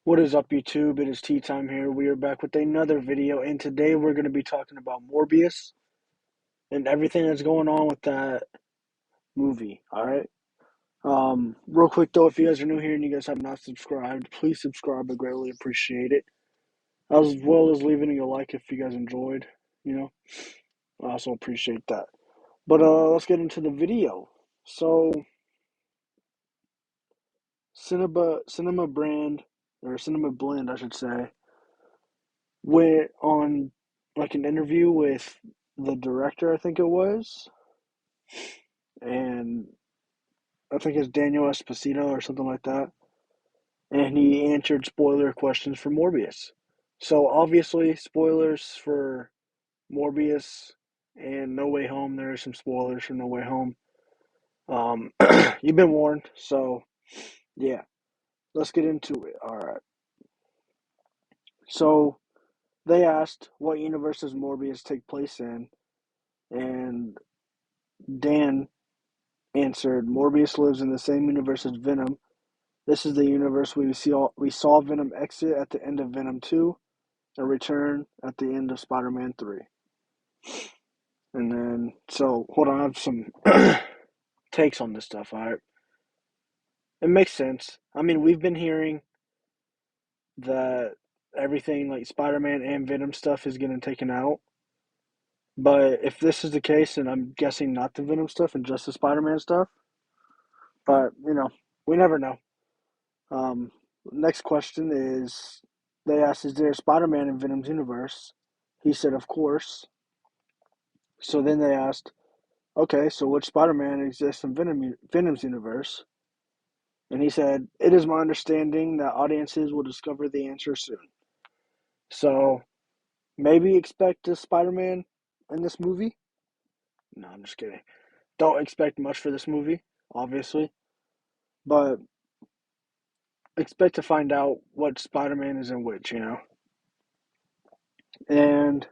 What is up, YouTube? It is tea time here. We are back with another video, and today we're going to be talking about Morbius and everything that's going on with that movie. All right. Real quick though, if you guys are new here and you guys have not subscribed, please subscribe. I greatly appreciate it, as well as leaving a like if you guys enjoyed. You know, I also appreciate that. But let's get into the video. So, Cinema Brand or Cinema Blend, I should say, went on like an interview with the director, I think it was, and I think it's Daniel Esposito or something like that, and he answered spoiler questions for Morbius. So obviously, spoilers for Morbius and No Way Home. There are some spoilers for No Way Home. You've been warned, so yeah, let's get into it. All right. So they asked, "What universe does Morbius take place in?" And Dan answered, "Morbius lives in the same universe as Venom. This is the universe we saw Venom exit at the end of Venom 2 and return at the end of Spider-Man 3." And then, so hold on, I have some takes on this stuff. All right, it makes sense. I mean, we've been hearing that everything like Spider-Man and Venom stuff is getting taken out. But if this is the case, then I'm guessing not the Venom stuff and just the Spider-Man stuff. But we never know. Um, Next question is, they asked, "Is there a Spider-Man in Venom's universe?" He said, "Of course." So then they asked, "Okay, so which Spider-Man exists in Venom's universe?" And he said, "It is my understanding that audiences will discover the answer soon." So maybe expect a Spider-Man in this movie. No, I'm just kidding. Don't expect much for this movie, obviously, but expect to find out what Spider-Man is in which. And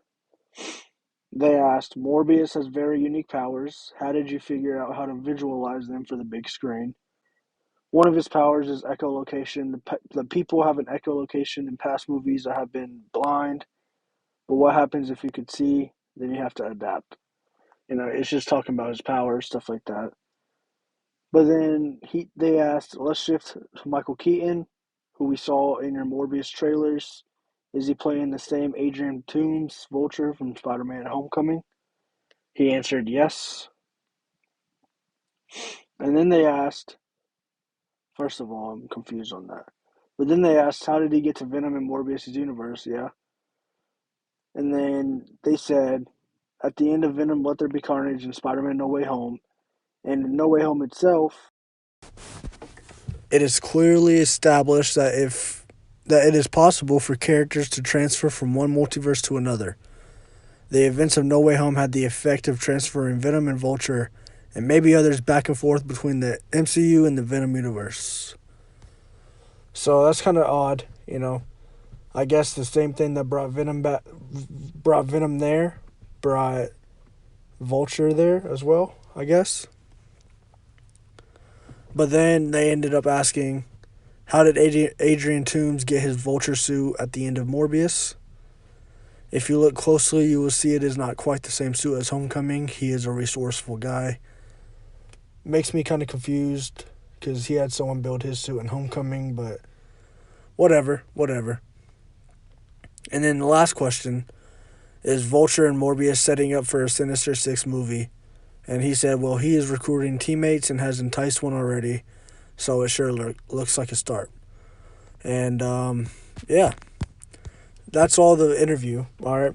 they asked, "Morbius has very unique powers. How did you figure out how to visualize them for the big screen?" One of his powers is echolocation. The people have an echolocation in past movies that have been blind, but what happens if you could see? Then you have to adapt. It's just talking about his powers, stuff like that. But then they asked, let's shift to Michael Keaton, who we saw in your Morbius trailers. Is he playing the same Adrian Toomes Vulture from Spider-Man Homecoming? He answered yes. And then they asked, first of all, I'm confused on that. But then they asked, how did he get to Venom in Morbius' universe? Yeah. And then they said, at the end of Venom, Let There Be Carnage in Spider-Man No Way Home, and in No Way Home itself, it is clearly established that it is possible for characters to transfer from one multiverse to another. The events of No Way Home had the effect of transferring Venom and Vulture, and maybe others, back and forth between the MCU and the Venom universe. So that's kind of odd. I guess the same thing that brought Venom there, brought Vulture there as well, I guess. But then they ended up asking, how did Adrian Toomes get his Vulture suit at the end of Morbius? If you look closely, you will see it is not quite the same suit as Homecoming. He is a resourceful guy. Makes me kind of confused because he had someone build his suit in Homecoming, but whatever. And then the last question is, Vulture and Morbius setting up for a Sinister Six movie? And he said, well, he is recruiting teammates and has enticed one already, so it sure looks like a start. And yeah, that's all the interview. All right,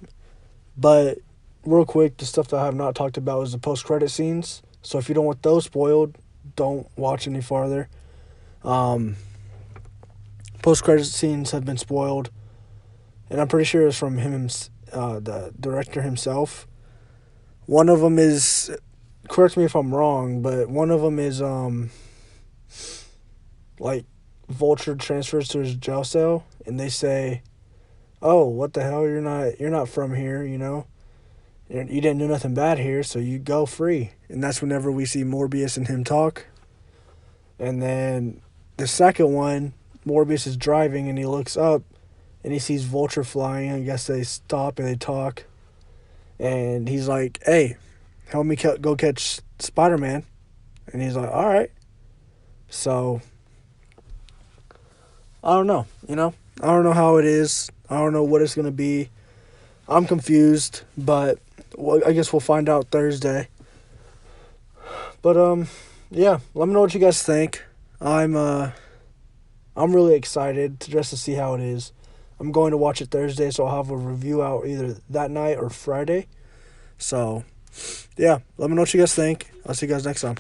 but real quick, the stuff that I have not talked about is the post-credit scenes. So if you don't want those spoiled, don't watch any farther. Post-credit scenes have been spoiled, and I'm pretty sure it's from him, the director himself. One of them is, correct me if I'm wrong, but one of them is like Vulture transfers to his jail cell, and they say, "Oh, what the hell? You're not from here, You didn't do nothing bad here, so you go free." And that's whenever we see Morbius and him talk. And then the second one, Morbius is driving and he looks up and he sees Vulture flying. I guess they stop and they talk. And he's like, hey, help me go catch Spider-Man. And he's like, all right. So, I don't know, I don't know how it is. I don't know what it's going to be. I'm confused, but I guess we'll find out Thursday. But, yeah, let me know what you guys think. I'm really excited just to see how it is. I'm going to watch it Thursday, so I'll have a review out either that night or Friday. So, yeah, let me know what you guys think. I'll see you guys next time.